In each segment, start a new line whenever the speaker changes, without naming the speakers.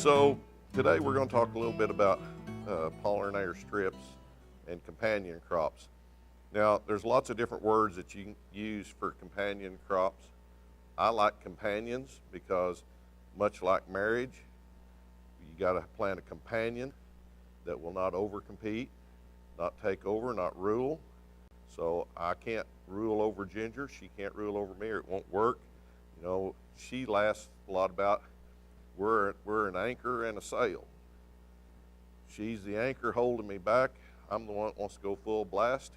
So today we're going to talk a little bit about pollinator strips and companion crops. Now there's lots of different words that you can use for companion crops. I like companions because much like marriage, you got to plant a companion that will not overcompete, not take over, not rule. So I can't rule over Ginger. She can't rule over me, or it won't work. You know, she lasts a lot about we're an anchor and a sail. She's the anchor holding me back. I'm the one that wants to go full blast.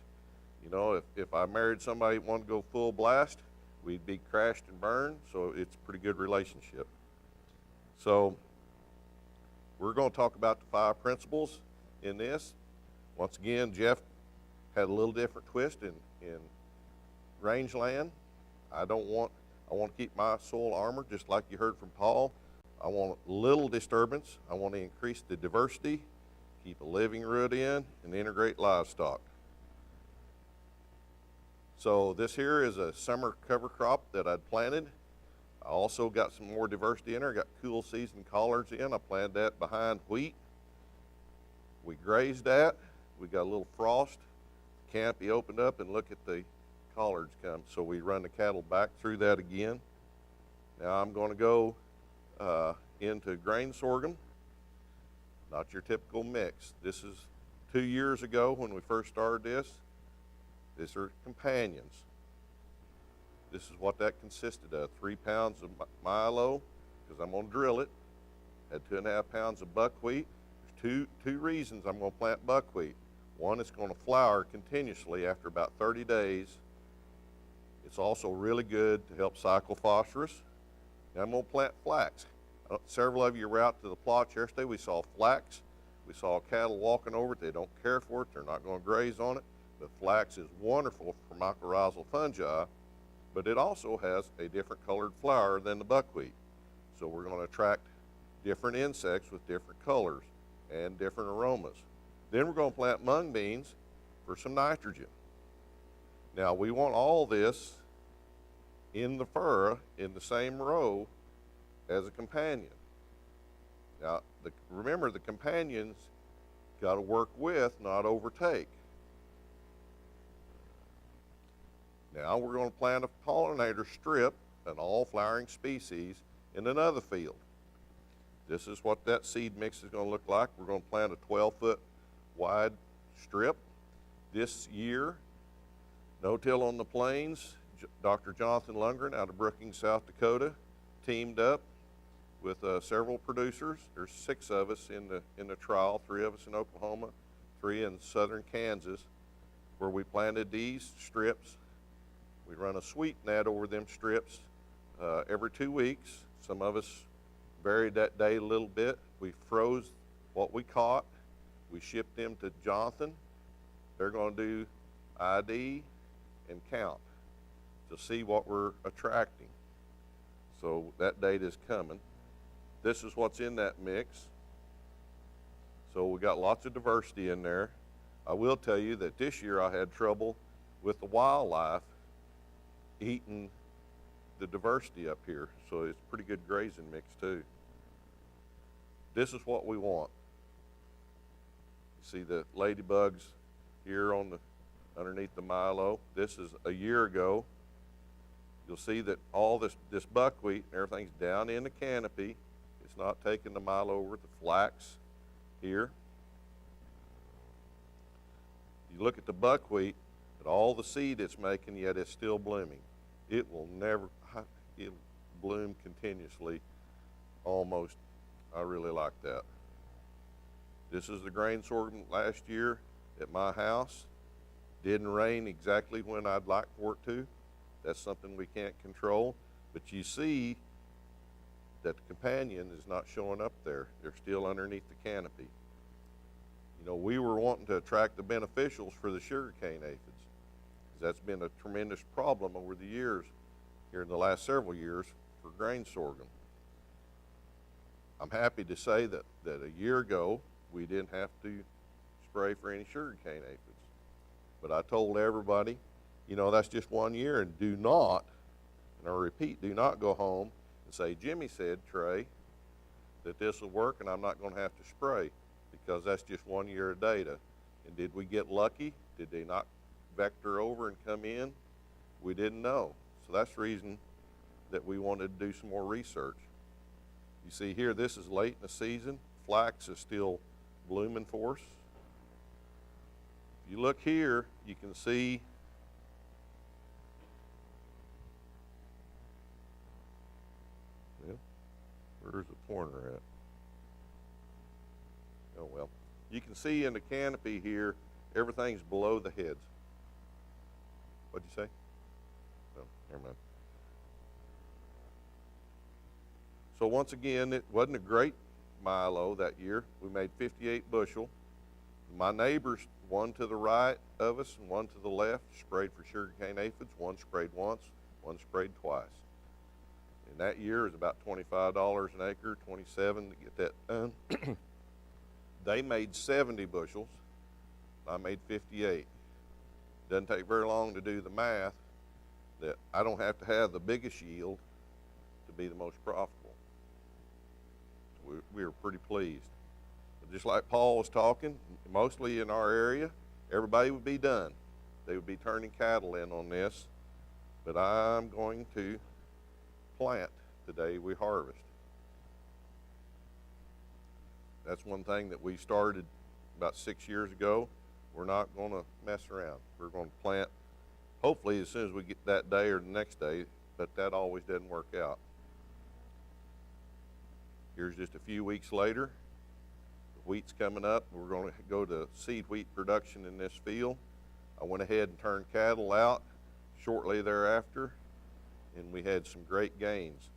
You know, if I married somebody that wanted to go full blast, we'd be crashed and burned. So it's a pretty good relationship. So we're going to talk about the 5 principles in this. Once again, Jeff had a little different twist in rangeland. I want to keep my soil armor, just like you heard from Paul. I want little disturbance. I want to increase the diversity, keep a living root in, and integrate livestock. So this here is a summer cover crop that I'd planted. I also got some more diversity in there. Got cool season collards in. I planted that behind wheat. We grazed that. We got a little frost. Canopy opened up, and look at the collards come. So we run the cattle back through that again. Now I'm going to go into grain sorghum. Not your typical mix. This is 2 years ago when we first started this. These are companions. This is what that consisted of. 3 pounds of milo, because I'm going to drill it. Had 2.5 pounds of buckwheat. There's two reasons I'm going to plant buckwheat. One, it's going to flower continuously after about 30 days. It's also really good to help cycle phosphorus. Now I'm going to plant flax. Several of you were out to the plots yesterday. We saw flax. We saw cattle walking over it. They don't care for it. They're not going to graze on it. But flax is wonderful for mycorrhizal fungi, but it also has a different colored flower than the buckwheat. So we're going to attract different insects with different colors and different aromas. Then we're going to plant mung beans for some nitrogen. Now we want all this in the furrow in the same row as a companion. Now remember, the companions got to work with, not overtake. Now we're going to plant a pollinator strip, an all flowering species, in another field. This is what that seed mix is going to look like. We're going to plant a 12-foot wide strip. This year, no-till on the plains, Dr. Jonathan Lundgren out of Brookings, South Dakota, teamed up with several producers. There's 6 of us in the trial, 3 of us in Oklahoma, 3 in southern Kansas, where we planted these strips. We run a sweep net over them strips every 2 weeks. Some of us buried that day a little bit. We froze what we caught. We shipped them to Jonathan. They're going to do ID and count to see what we're attracting. So that date is coming. This is what's in that mix. So we got lots of diversity in there. I will tell you that this year I had trouble with the wildlife eating the diversity up here. So it's a pretty good grazing mix too. This is what we want. You see the ladybugs here on underneath the milo. This is a year ago. You'll see that all this buckwheat and everything's down in the canopy. It's not taking the milo over the flax here. You look at the buckwheat, at all the seed it's making, yet it's still blooming. It will never, it'll bloom continuously, almost. I really like that. This is the grain sorghum last year at my house. Didn't rain exactly when I'd like for it to. That's something we can't control. But you see that the companion is not showing up there. They're still underneath the canopy. You know, we were wanting to attract the beneficials for the sugarcane aphids. That's been a tremendous problem over the years, here in the last several years, for grain sorghum. I'm happy to say that a year ago, we didn't have to spray for any sugarcane aphids. But I told everybody, you know, that's just 1 year, and do not, and I repeat, do not go home and say, Jimmy said, Trey, that this will work and I'm not going to have to spray, because that's just 1 year of data. And did we get lucky? Did they not vector over and come in? We didn't know. So that's the reason that we wanted to do some more research. You see here, this is late in the season. Flax is still blooming for us. If you look here, you can see where's the pointer at? Oh well. You can see in the canopy here, everything's below the heads. What'd you say? No, never mind. So once again, it wasn't a great milo that year. We made 58 bushel. My neighbors, one to the right of us and one to the left, sprayed for sugarcane aphids. One sprayed once, one sprayed twice. And that year is about $25 an acre, 27 to get that done. They made 70 bushels. I made 58. Doesn't take very long to do the math that I don't have to have the biggest yield to be the most profitable. We were pretty pleased. But just like Paul was talking, mostly in our area, everybody would be done. They would be turning cattle in on this. But I'm going to plant the day we harvest. That's one thing that we started about 6 years ago. We're not going to mess around. We're going to plant hopefully as soon as we get that day or the next day, but that always doesn't work out. Here's just a few weeks later. The wheat's coming up. We're going to go to seed wheat production in this field. I went ahead and turned cattle out shortly thereafter, and we had some great gains.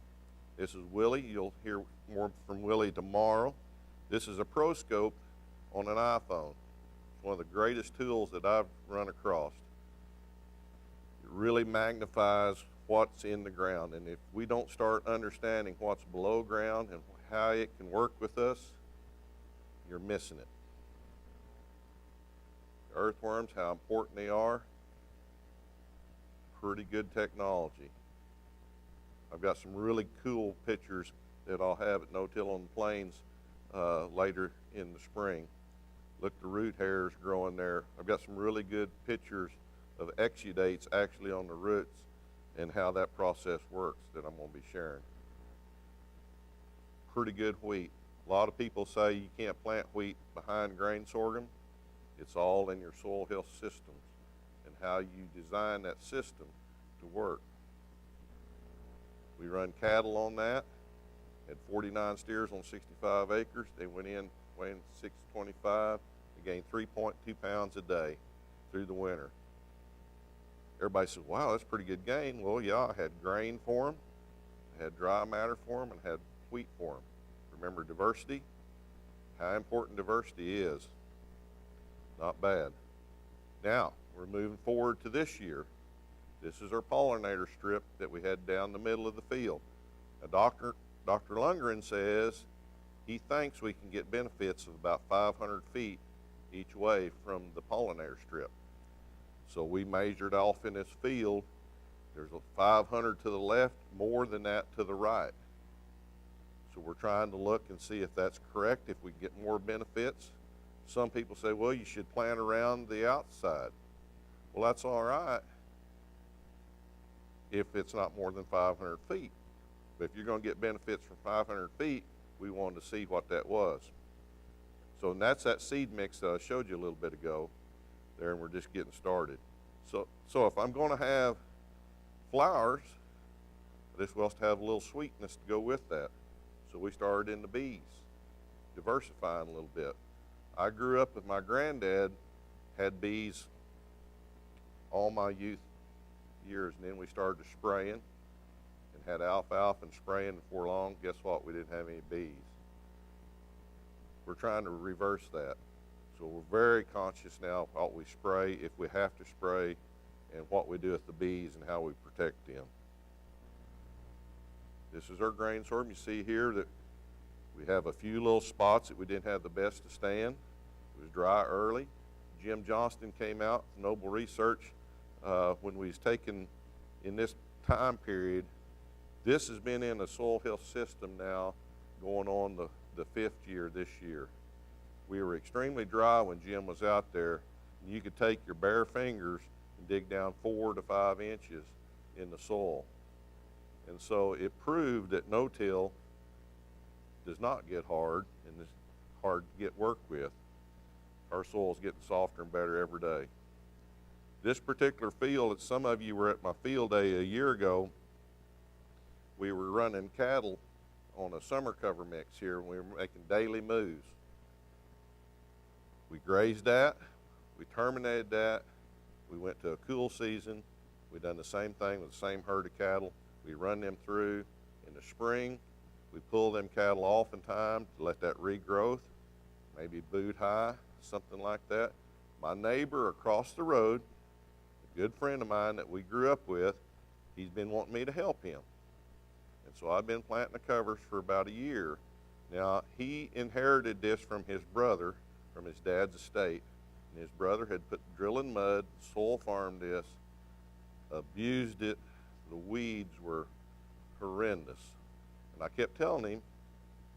This is Willie. You'll hear more from Willie tomorrow. This is a ProScope on an iPhone. It's one of the greatest tools that I've run across. It really magnifies what's in the ground, and if we don't start understanding what's below ground and how it can work with us, you're missing it. The earthworms, how important they are, pretty good technology. I've got some really cool pictures that I'll have at No-Till on the Plains later in the spring. Look, the root hairs growing there. I've got some really good pictures of exudates actually on the roots and how that process works that I'm going to be sharing. Pretty good wheat. A lot of people say you can't plant wheat behind grain sorghum. It's all in your soil health systems and how you design that system to work. We run cattle on that. Had 49 steers on 65 acres. They went in weighing 625. They gained 3.2 pounds a day through the winter. Everybody says, wow, that's pretty good gain. Well, yeah, I had grain for them, I had dry matter for them, and had wheat for them. Remember diversity? How important diversity is. Not bad. Now, we're moving forward to this year. This is our pollinator strip that we had down the middle of the field. Now, Dr. Lundgren says he thinks we can get benefits of about 500 feet each way from the pollinator strip. So we measured off in this field. There's a 500 to the left, more than that to the right. So we're trying to look and see if that's correct, if we get more benefits. Some people say, well, you should plant around the outside. Well, that's all right if it's not more than 500 feet. But if you're going to get benefits from 500 feet, we wanted to see what that was. So and that's that seed mix that I showed you a little bit ago there, and we're just getting started. So if I'm going to have flowers, this will have to have a little sweetness to go with that. So we started in the bees, diversifying a little bit. I grew up with my granddad, had bees all my youth years, and then we started spraying and had alfalfa and spraying before long. Guess what? We didn't have any bees. We're trying to reverse that. So we're very conscious now of what we spray, if we have to spray, and what we do with the bees and how we protect them. This is our grain sorghum. You see here that we have a few little spots that we didn't have the best to stand. It was dry early. Jim Johnston came out with Noble Research when we was taking in this time period. This has been in a soil health system now going on the the 5th year this year. We were extremely dry when Jim was out there. And you could take your bare fingers and dig down 4 to 5 inches in the soil. And so it proved that no-till does not get hard and is hard to get work with. Our soil's getting softer and better every day. This particular field, as some of you were at my field day a year ago, we were running cattle on a summer cover mix here, and we were making daily moves. We grazed that, we terminated that, we went to a cool season, we done the same thing with the same herd of cattle. We run them through in the spring, we pull them cattle off in time to let that regrowth, maybe boot high, something like that. My neighbor across the road, a good friend of mine that we grew up with, he's been wanting me to help him. And so I've been planting the covers for about a year. Now, he inherited this from his brother, from his dad's estate. And his brother had put drill and mud, soil farmed this, abused it. The weeds were horrendous. And I kept telling him,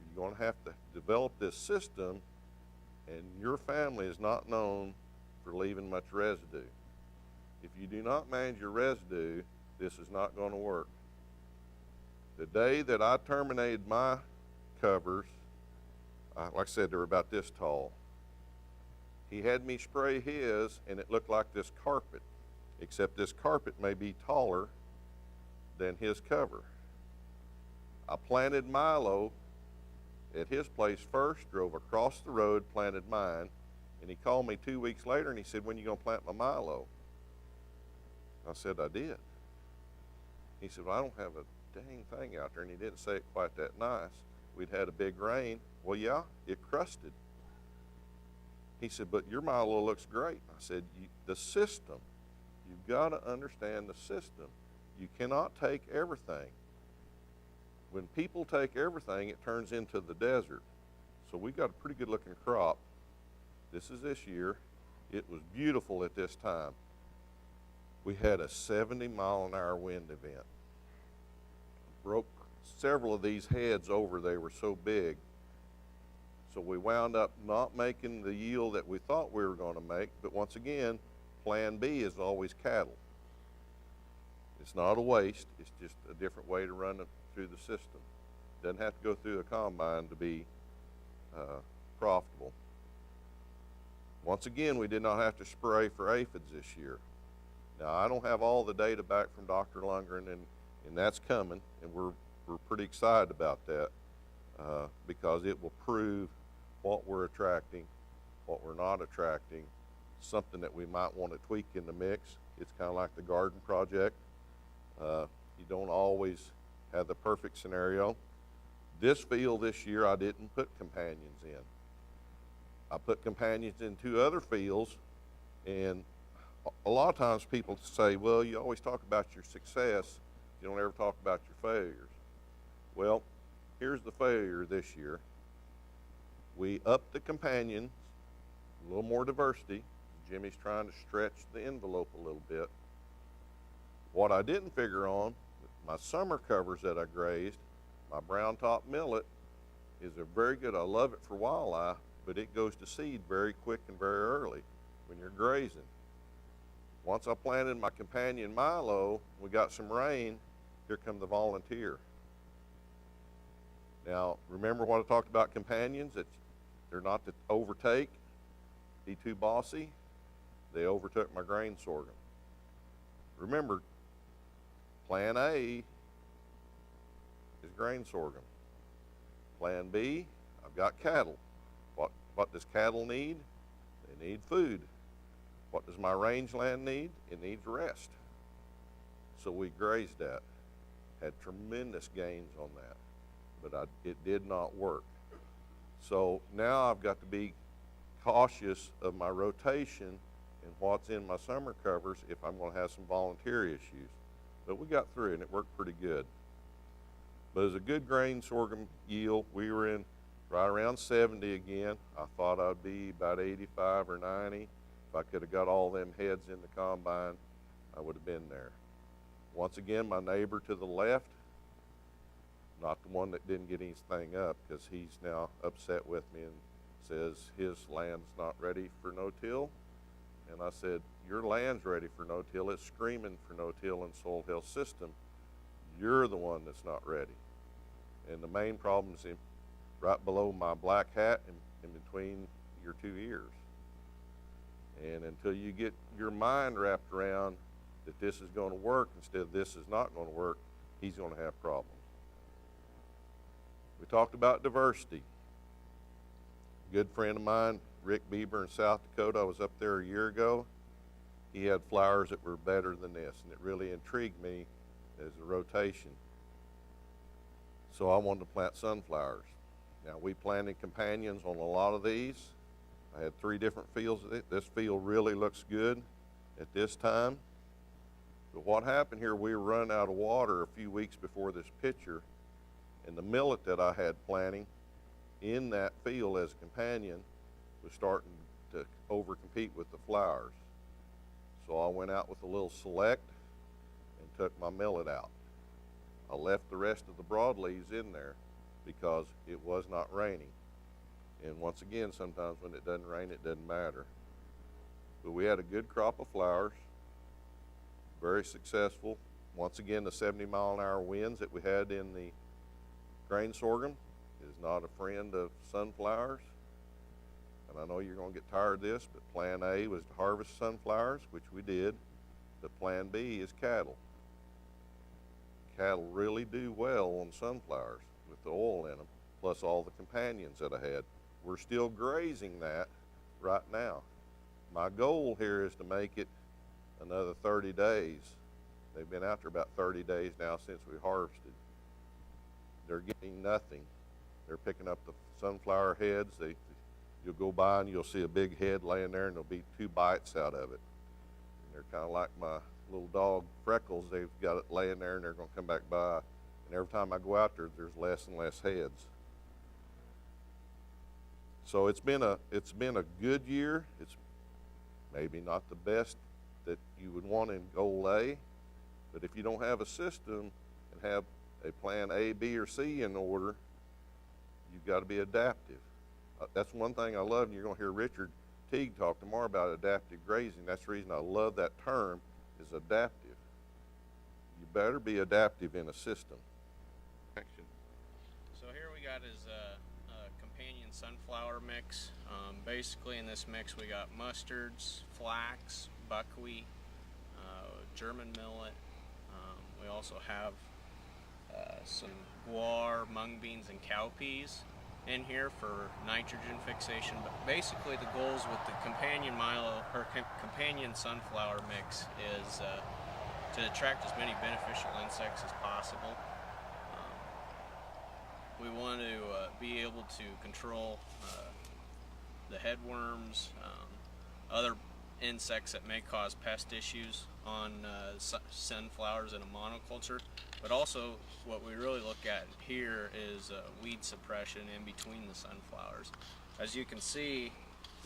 you're going to have to develop this system, and your family is not known for leaving much residue. If you do not manage your residue, this is not going to work. The day that I terminated my covers, like I said, they were about this tall. He had me spray his, and it looked like this carpet, except this carpet may be taller than his cover. I planted Milo at his place first, drove across the road, planted mine, and he called me 2 weeks later and he said, when are you going to plant my Milo? I said, I did. He said, well, I don't have a dang thing out there, and he didn't say it quite that nice. We'd had a big rain. Well, yeah, it crusted. He said, but your Milo looks great. I said, the system, you've got to understand the system. You cannot take everything. When people take everything, it turns into the desert. So we got a pretty good looking crop. This is this year. It was beautiful at this time. We had a 70-mile-an-hour wind event. Broke several of these heads over, they were so big. So we wound up not making the yield that we thought we were going to make, but once again, plan B is always cattle. It's not a waste, it's just a different way to run it through the system. Doesn't have to go through a combine to be profitable. Once again, we did not have to spray for aphids this year. Now, I don't have all the data back from Dr. Lundgren, and that's coming, and we're pretty excited about that because it will prove what we're attracting, what we're not attracting, something that we might want to tweak in the mix. It's kind of like the garden project. You don't always have the perfect scenario. This field this year, I didn't put companions in. I put companions in 2 other fields, and a lot of times people say, well, you always talk about your success, you don't ever talk about your failures. Well, here's the failure this year. We upped the companions, a little more diversity. Jimmy's trying to stretch the envelope a little bit. What I didn't figure on, my summer covers that I grazed, my brown top millet is a very good, I love it for wildlife, but it goes to seed very quick and very early when you're grazing. Once I planted my companion Milo, we got some rain, here come the volunteer. Now, remember what I talked about companions, that they're not to overtake, be too bossy. They overtook my grain sorghum. Remember, plan A is grain sorghum. Plan B, I've got cattle. What does cattle need? They need food. What does my rangeland need? It needs rest. So we grazed that. Had tremendous gains on that, but it did not work. So now I've got to be cautious of my rotation and what's in my summer covers if I'm going to have some volunteer issues. But we got through and it worked pretty good. But it was a good grain sorghum yield. We were in right around 70 again. I thought I'd be about 85 or 90. If I could have got all them heads in the combine, I would have been there. Once again, my neighbor to the left, not the one that didn't get anything up, because he's now upset with me and says his land's not ready for no-till. And I said, your land's ready for no-till. It's screaming for no-till and soil health system. You're the one that's not ready. And the main problem is right below my black hat and in between your two ears. And until you get your mind wrapped around that this is going to work instead of this is not going to work, he's going to have problems. We talked about diversity. A good friend of mine, Rick Bieber in South Dakota, I was up there a year ago. He had flowers that were better than this, and it really intrigued me as a rotation. So I wanted to plant sunflowers. Now, we planted companions on a lot of these. I had 3 different fields. This field really looks good at this time. But what happened here, we were running out of water a few weeks before this picture, and the millet that I had planting in that field as a companion was starting to overcompete with the flowers. So I went out with a little select and took my millet out. I left the rest of the broadleaves in there because it was not raining. And once again, sometimes when it doesn't rain, it doesn't matter. But we had a good crop of flowers, very successful. Once again, the 70-mile-an-hour winds that we had in the grain sorghum is not a friend of sunflowers. And I know you're going to get tired of this, but plan A was to harvest sunflowers, which we did. But plan B is cattle. Cattle really do well on sunflowers with the oil in them, plus all the companions that I had. We're still grazing that right now. My goal here is to make it another 30 days. They've been out there about 30 days now since we harvested. They're getting nothing. They're picking up the sunflower heads. You'll go by and you'll see a big head laying there, and there'll be 2 bites out of it. And they're kind of like my little dog Freckles. They've got it laying there, and they're going to come back by. And every time I go out there, there's less and less heads. So it's been a good year. It's maybe not the best that you would want in goal A, but if you don't have a system and have a plan A, B, or C in order, you've got to be adaptive. That's one thing I love, and you're going to hear Richard Teague talk tomorrow about adaptive grazing. That's the reason I love that term, is adaptive. You better be adaptive in a system. Action.
So here we got is a companion sunflower mix. Basically in this mix we got mustards, flax, buckwheat, German millet. We also have some guar, mung beans, and cowpeas in here for nitrogen fixation. But basically the goals with the companion companion sunflower mix is to attract as many beneficial insects as possible. We want to be able to control the headworms, other insects that may cause pest issues on sunflowers in a monoculture, but also what we really look at here is weed suppression in between the sunflowers. As you can see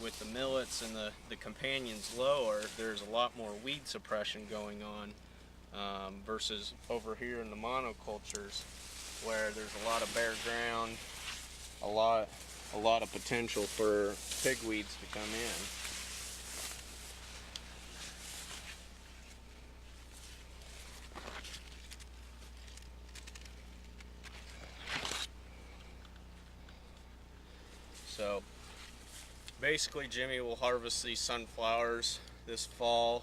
with the millets and the companions lower, there's a lot more weed suppression going on versus over here in the monocultures where there's a lot of bare ground, a lot of potential for pigweeds to come in. So basically Jimmy will harvest these sunflowers this fall.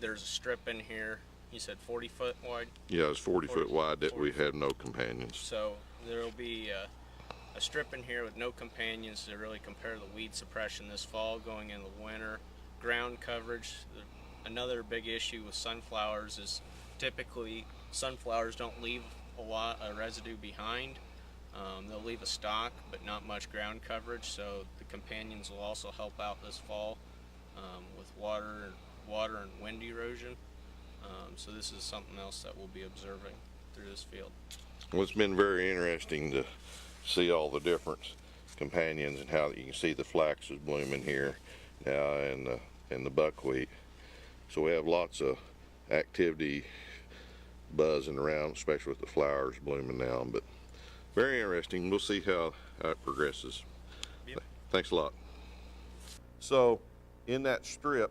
There's a strip in here, you said 40 foot wide?
Yeah, it's 40 foot wide that we have no companions.
So there'll be a strip in here with no companions to really compare the weed suppression this fall going into the winter. Ground coverage, another big issue with sunflowers is typically sunflowers don't leave a lot of residue behind. They'll leave a stalk, but not much ground coverage, so the companions will also help out this fall with water and wind erosion. So this is something else that we'll be observing through this field.
Well, it's been very interesting to see all the different companions and how you can see the flax is blooming here now and the buckwheat. So we have lots of activity buzzing around, especially with the flowers blooming now. But very interesting. We'll see how it progresses.
Yep.
Thanks a lot. So in that strip,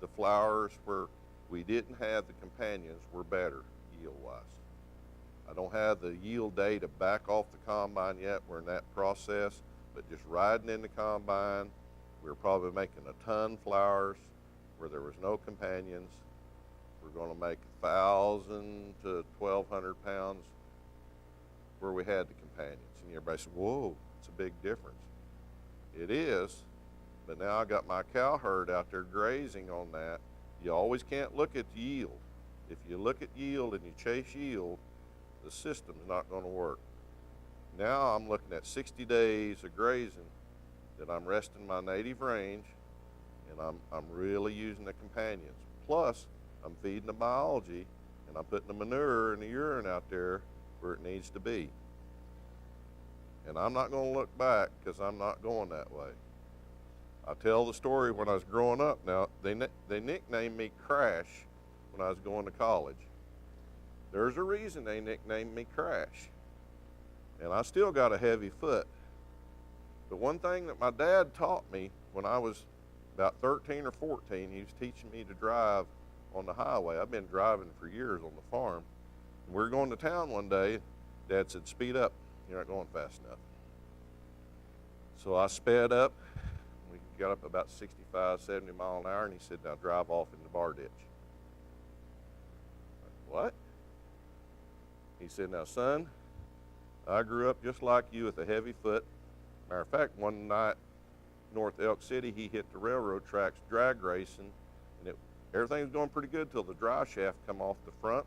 the flowers where we didn't have the companions were better yield-wise. I don't have the yield data back off the combine yet. We're in that process, but just riding in the combine, we were probably making a ton flowers where there was no companions. We're going to make 1,000 to 1,200 pounds where we had the companions. And everybody said, whoa, it's a big difference. It is, but now I got my cow herd out there grazing on that. You always can't look at yield. If you look at yield and you chase yield, the system's not going to work. Now I'm looking at 60 days of grazing that I'm resting my native range, and I'm really using the companions. Plus, I'm feeding the biology, and I'm putting the manure and the urine out there where it needs to be. And I'm not going to look back because I'm not going that way. I tell the story when I was growing up. Now, they nicknamed me Crash when I was going to college. There's a reason they nicknamed me Crash. And I still got a heavy foot. But one thing that my dad taught me when I was about 13 or 14, he was teaching me to drive on the highway. I've been driving for years on the farm. And we were going to town one day. Dad said, speed up. You're not going fast enough. So I sped up. We got up about 65, 70 miles an hour, and he said, now drive off in the bar ditch. What? He said, now son, I grew up just like you with a heavy foot. Matter of fact, one night north Elk City, he hit the railroad tracks drag racing, and everything was going pretty good till the dry shaft come off the front,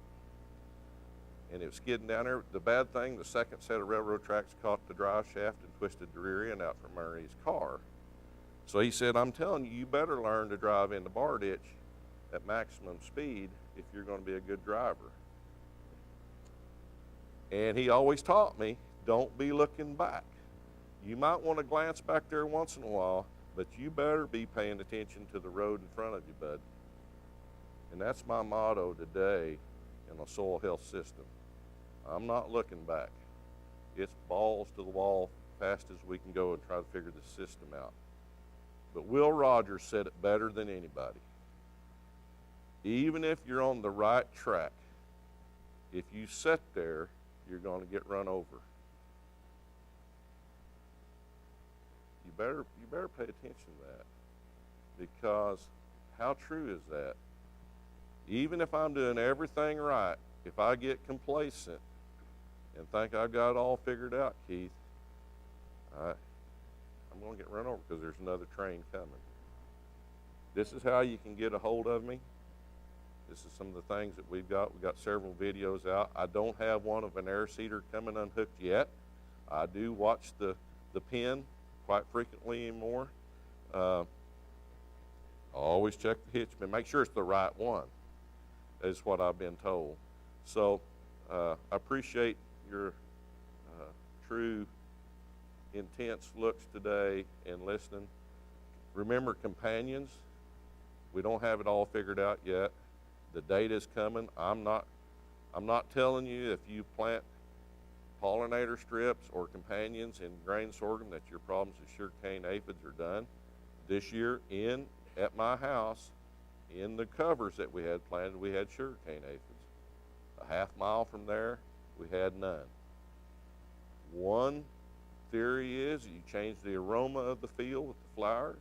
and it was skidding down there. The bad thing, the second set of railroad tracks caught the dry shaft and twisted the rear end out from under his car. So he said, I'm telling you, you better learn to drive in the bar ditch at maximum speed if you're going to be a good driver. And he always taught me, don't be looking back. You might want to glance back there once in a while, but you better be paying attention to the road in front of you, bud. And that's my motto today in a soil health system. I'm not looking back. It's balls to the wall, fast as we can go and try to figure the system out. But Will Rogers said it better than anybody. Even if you're on the right track, if you sit there, you're going to get run over. You better pay attention to that, because how true is that? Even if I'm doing everything right, if I get complacent and think I've got it all figured out, Keith, I'm going to get run over because there's another train coming. This is how you can get a hold of me. This is some of the things that we've got. We've got several videos out. I don't have one of an air seeder coming unhooked yet. I do watch the pen quite frequently anymore. I always check the hitch pin. Make sure it's the right one, is what I've been told. So I appreciate your true intense looks today and listening. Remember, companions, we don't have it all figured out yet. The data's coming. I'm not telling you if you plant pollinator strips or companions in grain sorghum that your problems with sugarcane aphids are done. This year at my house, in the covers that we had planted, we had sugarcane aphids. A half mile from there, we had none. One theory is you change the aroma of the field with the flowers.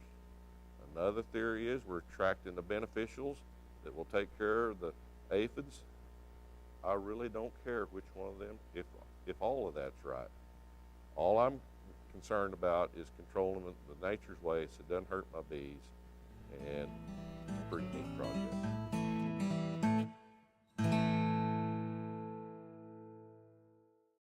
Another theory is we're attracting the beneficials that will take care of the aphids. I really don't care which one of them, if all of that's right. All I'm concerned about is controlling the nature's way so it doesn't hurt my bees. And it's a pretty neat project.